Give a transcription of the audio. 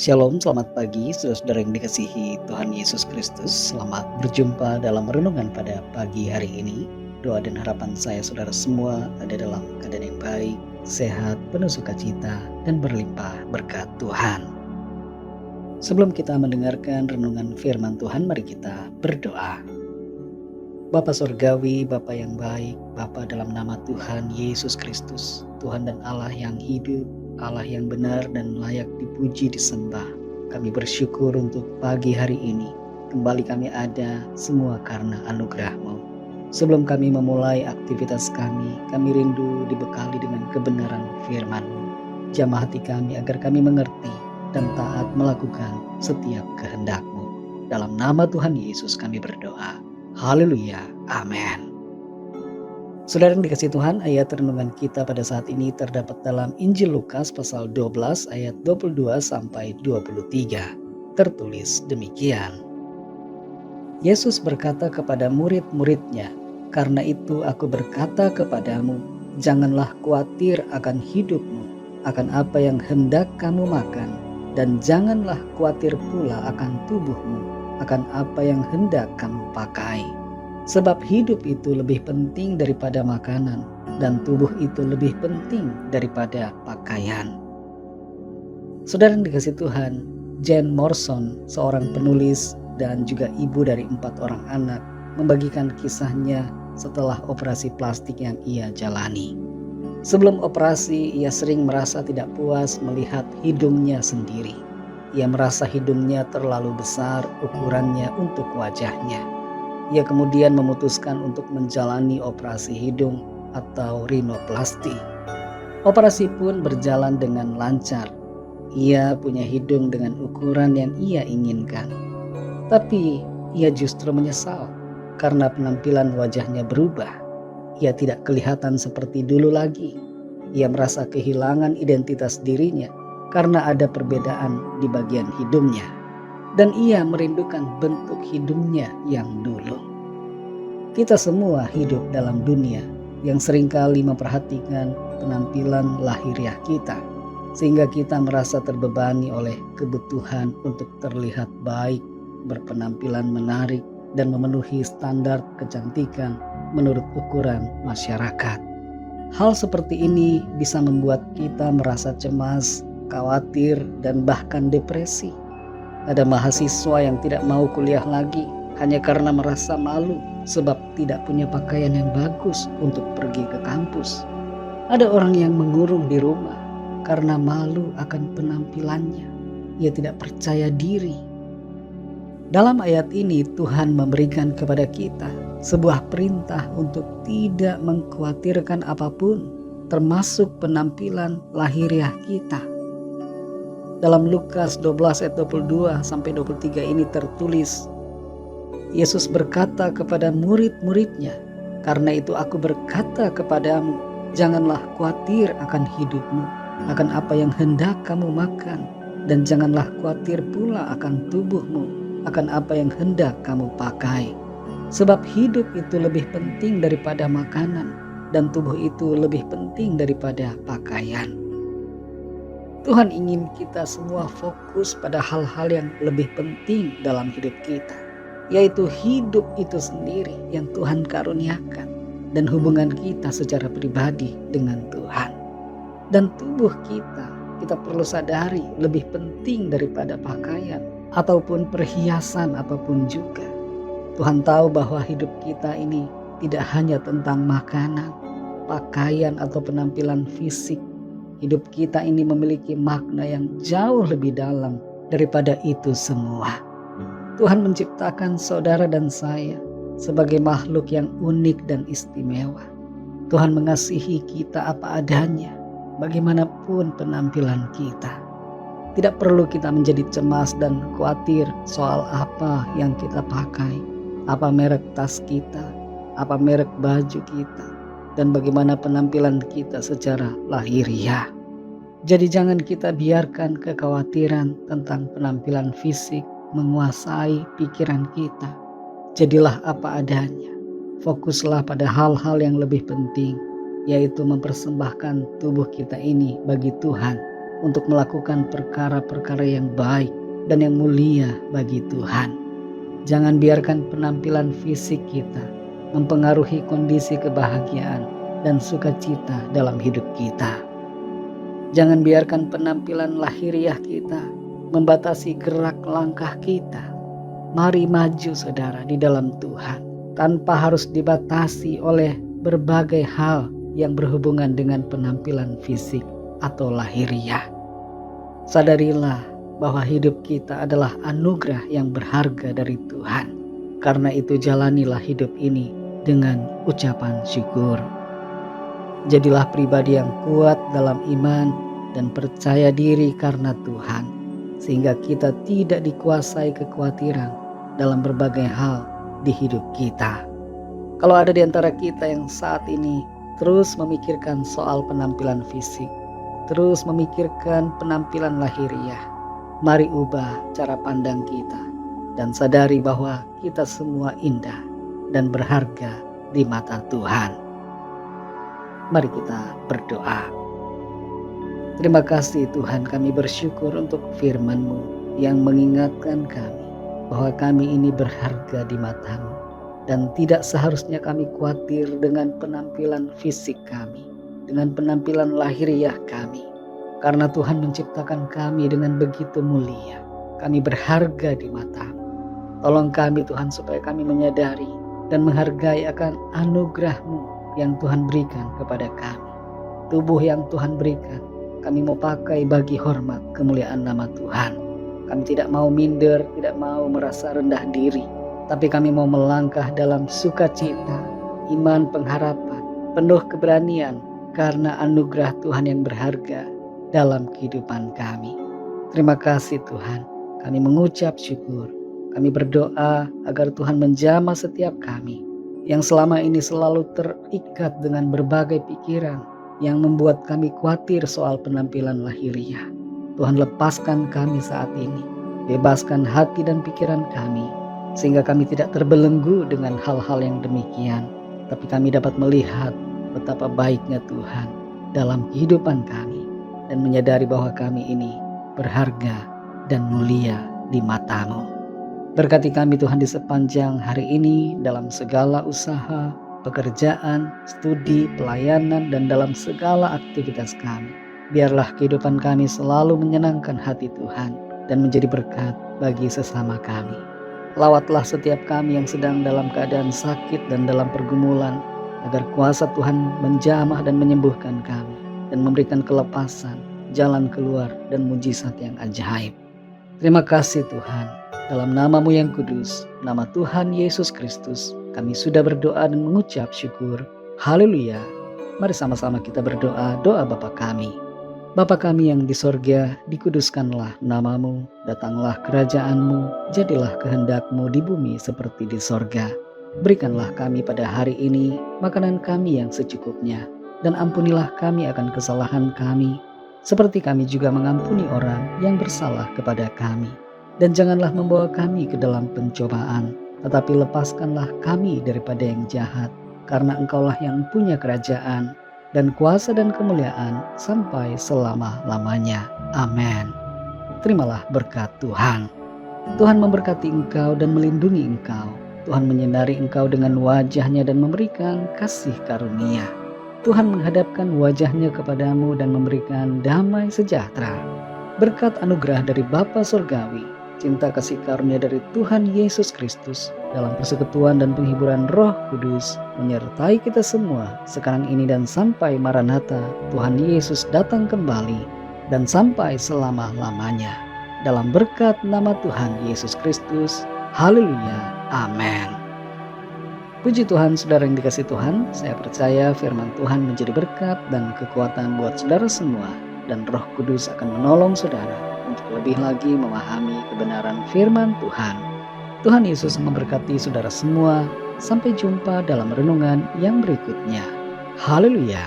Shalom, selamat pagi saudara yang dikasihi Tuhan Yesus Kristus. Selamat berjumpa dalam renungan pada pagi hari ini. Doa dan harapan saya saudara semua ada dalam keadaan yang baik, sehat, penuh sukacita, dan berlimpah berkat Tuhan. Sebelum kita mendengarkan renungan firman Tuhan, mari kita berdoa. Bapa Surgawi, Bapa yang baik, Bapa dalam nama Tuhan Yesus Kristus, Tuhan dan Allah yang hidup, Allah yang benar dan layak dipuji disembah. Kami bersyukur untuk pagi hari ini. Kembali kami ada semua karena anugerah-Mu. Sebelum kami memulai aktivitas kami rindu dibekali dengan kebenaran firman-Mu. Jamah hati kami agar kami mengerti dan taat melakukan setiap kehendak-Mu. Dalam nama Tuhan Yesus kami berdoa. Haleluya, amin. Saudara yang dikasihi Tuhan, ayat renungan kita pada saat ini terdapat dalam Injil Lukas pasal 12 ayat 22 sampai 23. Tertulis demikian. Yesus berkata kepada murid-muridnya, "Karena itu aku berkata kepadamu, janganlah khawatir akan hidupmu, akan apa yang hendak kamu makan, dan janganlah khawatir pula akan tubuhmu, akan apa yang hendak kamu pakai. Sebab hidup itu lebih penting daripada makanan, dan tubuh itu lebih penting daripada pakaian." Saudara yang dikasihi Tuhan, Jane Morrison, seorang penulis dan juga ibu dari 4 orang anak, membagikan kisahnya setelah operasi plastik yang ia jalani. Sebelum operasi, ia sering merasa tidak puas melihat hidungnya sendiri. Ia merasa hidungnya terlalu besar ukurannya untuk wajahnya. Ia kemudian memutuskan untuk menjalani operasi hidung atau rinoplasti. Operasi pun berjalan dengan lancar. Ia punya hidung dengan ukuran yang ia inginkan. Tapi ia justru menyesal karena penampilan wajahnya berubah. Ia tidak kelihatan seperti dulu lagi. Ia merasa kehilangan identitas dirinya karena ada perbedaan di bagian hidungnya, dan ia merindukan bentuk hidungnya yang dulu. Kita semua hidup dalam dunia yang seringkali memperhatikan penampilan lahiriah kita, sehingga kita merasa terbebani oleh kebutuhan untuk terlihat baik, berpenampilan menarik, dan memenuhi standar kecantikan menurut ukuran masyarakat. Hal seperti ini bisa membuat kita merasa cemas, khawatir, dan bahkan depresi. Ada mahasiswa yang tidak mau kuliah lagi hanya karena merasa malu sebab tidak punya pakaian yang bagus untuk pergi ke kampus. Ada orang yang mengurung di rumah karena malu akan penampilannya. Ia tidak percaya diri. Dalam ayat ini Tuhan memberikan kepada kita sebuah perintah untuk tidak mengkhawatirkan apapun, termasuk penampilan lahiriah kita. Dalam Lukas 12 ayat 22 sampai 23 ini tertulis, Yesus berkata kepada murid-muridnya, "Karena itu aku berkata kepadamu, janganlah khawatir akan hidupmu, akan apa yang hendak kamu makan, dan janganlah khawatir pula akan tubuhmu, akan apa yang hendak kamu pakai. Sebab hidup itu lebih penting daripada makanan, dan tubuh itu lebih penting daripada pakaian." Tuhan ingin kita semua fokus pada hal-hal yang lebih penting dalam hidup kita, yaitu hidup itu sendiri yang Tuhan karuniakan dan hubungan kita secara pribadi dengan Tuhan. Dan tubuh kita perlu sadari lebih penting daripada pakaian ataupun perhiasan apapun juga. Tuhan tahu bahwa hidup kita ini tidak hanya tentang makanan, pakaian atau penampilan fisik. Hidup kita ini memiliki makna yang jauh lebih dalam daripada itu semua. Tuhan menciptakan saudara dan saya sebagai makhluk yang unik dan istimewa. Tuhan mengasihi kita apa adanya, bagaimanapun penampilan kita. Tidak perlu kita menjadi cemas dan khawatir soal apa yang kita pakai, apa merek tas kita, apa merek baju kita, dan bagaimana penampilan kita secara lahiriah. Jadi jangan kita biarkan kekhawatiran tentang penampilan fisik menguasai pikiran kita. Jadilah apa adanya. Fokuslah pada hal-hal yang lebih penting, yaitu mempersembahkan tubuh kita ini bagi Tuhan untuk melakukan perkara-perkara yang baik dan yang mulia bagi Tuhan. Jangan biarkan penampilan fisik kita mempengaruhi kondisi kebahagiaan dan sukacita dalam hidup kita. Jangan biarkan penampilan lahiriah kita membatasi gerak langkah kita. Mari maju saudara di dalam Tuhan tanpa harus dibatasi oleh berbagai hal yang berhubungan dengan penampilan fisik atau lahiriah. Sadarilah bahwa hidup kita adalah anugerah yang berharga dari Tuhan. Karena itu jalanilah hidup ini dengan ucapan syukur. Jadilah pribadi yang kuat dalam iman dan percaya diri karena Tuhan, sehingga kita tidak dikuasai kekhawatiran dalam berbagai hal di hidup kita. Kalau ada di antara kita yang saat ini terus memikirkan soal penampilan fisik, terus memikirkan penampilan lahiriah, mari ubah cara pandang kita dan sadari bahwa kita semua indah dan berharga di mata Tuhan. Mari kita berdoa. Terima kasih Tuhan, kami bersyukur untuk firman-Mu yang mengingatkan kami bahwa kami ini berharga di mata-Mu dan tidak seharusnya kami khawatir dengan penampilan fisik kami, dengan penampilan lahiriah kami. Karena Tuhan menciptakan kami dengan begitu mulia, kami berharga di mata-Mu. Tolong kami Tuhan supaya kami menyadari dan menghargai akan anugerah-Mu yang Tuhan berikan kepada kami. Tubuh yang Tuhan berikan, kami mau pakai bagi hormat kemuliaan nama Tuhan. Kami tidak mau minder, tidak mau merasa rendah diri, tapi kami mau melangkah dalam sukacita, iman, pengharapan, penuh keberanian karena anugerah Tuhan yang berharga dalam kehidupan kami. Terima kasih Tuhan, kami mengucap syukur. Kami berdoa agar Tuhan menjamah setiap kami yang selama ini selalu terikat dengan berbagai pikiran yang membuat kami khawatir soal penampilan lahiriah. Tuhan, lepaskan kami saat ini, bebaskan hati dan pikiran kami, sehingga kami tidak terbelenggu dengan hal-hal yang demikian, tapi kami dapat melihat betapa baiknya Tuhan dalam kehidupan kami dan menyadari bahwa kami ini berharga dan mulia di mata-Mu. Berkati kami Tuhan di sepanjang hari ini dalam segala usaha, pekerjaan, studi, pelayanan, dan dalam segala aktivitas kami. Biarlah kehidupan kami selalu menyenangkan hati Tuhan dan menjadi berkat bagi sesama kami. Lawatlah setiap kami yang sedang dalam keadaan sakit dan dalam pergumulan, agar kuasa Tuhan menjamah dan menyembuhkan kami dan memberikan kelepasan, jalan keluar, dan mujizat yang ajaib. Terima kasih Tuhan. Dalam nama-Mu yang kudus, nama Tuhan Yesus Kristus, kami sudah berdoa dan mengucap syukur. Haleluya. Mari sama-sama kita berdoa doa Bapa kami. Bapa kami yang di sorga, dikuduskanlah nama-Mu, datanglah kerajaan-Mu, jadilah kehendak-Mu di bumi seperti di sorga. Berikanlah kami pada hari ini makanan kami yang secukupnya, dan ampunilah kami akan kesalahan kami, seperti kami juga mengampuni orang yang bersalah kepada kami. Dan janganlah membawa kami ke dalam pencobaan, tetapi lepaskanlah kami daripada yang jahat, karena Engkaulah yang punya kerajaan, dan kuasa dan kemuliaan sampai selama-lamanya. Amin. Terimalah berkat Tuhan. Tuhan memberkati engkau dan melindungi engkau. Tuhan menyinari engkau dengan wajah-Nya dan memberikan kasih karunia. Tuhan menghadapkan wajah-Nya kepadamu dan memberikan damai sejahtera. Berkat anugerah dari Bapa Surgawi, cinta kasih karunia dari Tuhan Yesus Kristus, dalam persekutuan dan penghiburan Roh Kudus menyertai kita semua sekarang ini dan sampai Maranatha Tuhan Yesus datang kembali, dan sampai selama-lamanya. Dalam berkat nama Tuhan Yesus Kristus. Haleluya. Amin. Puji Tuhan, saudara yang dikasihi Tuhan, saya percaya firman Tuhan menjadi berkat dan kekuatan buat saudara semua, dan Roh Kudus akan menolong saudara untuk lebih lagi memahami kebenaran firman Tuhan. Tuhan Yesus memberkati saudara semua. Sampai jumpa dalam renungan yang berikutnya. Haleluya.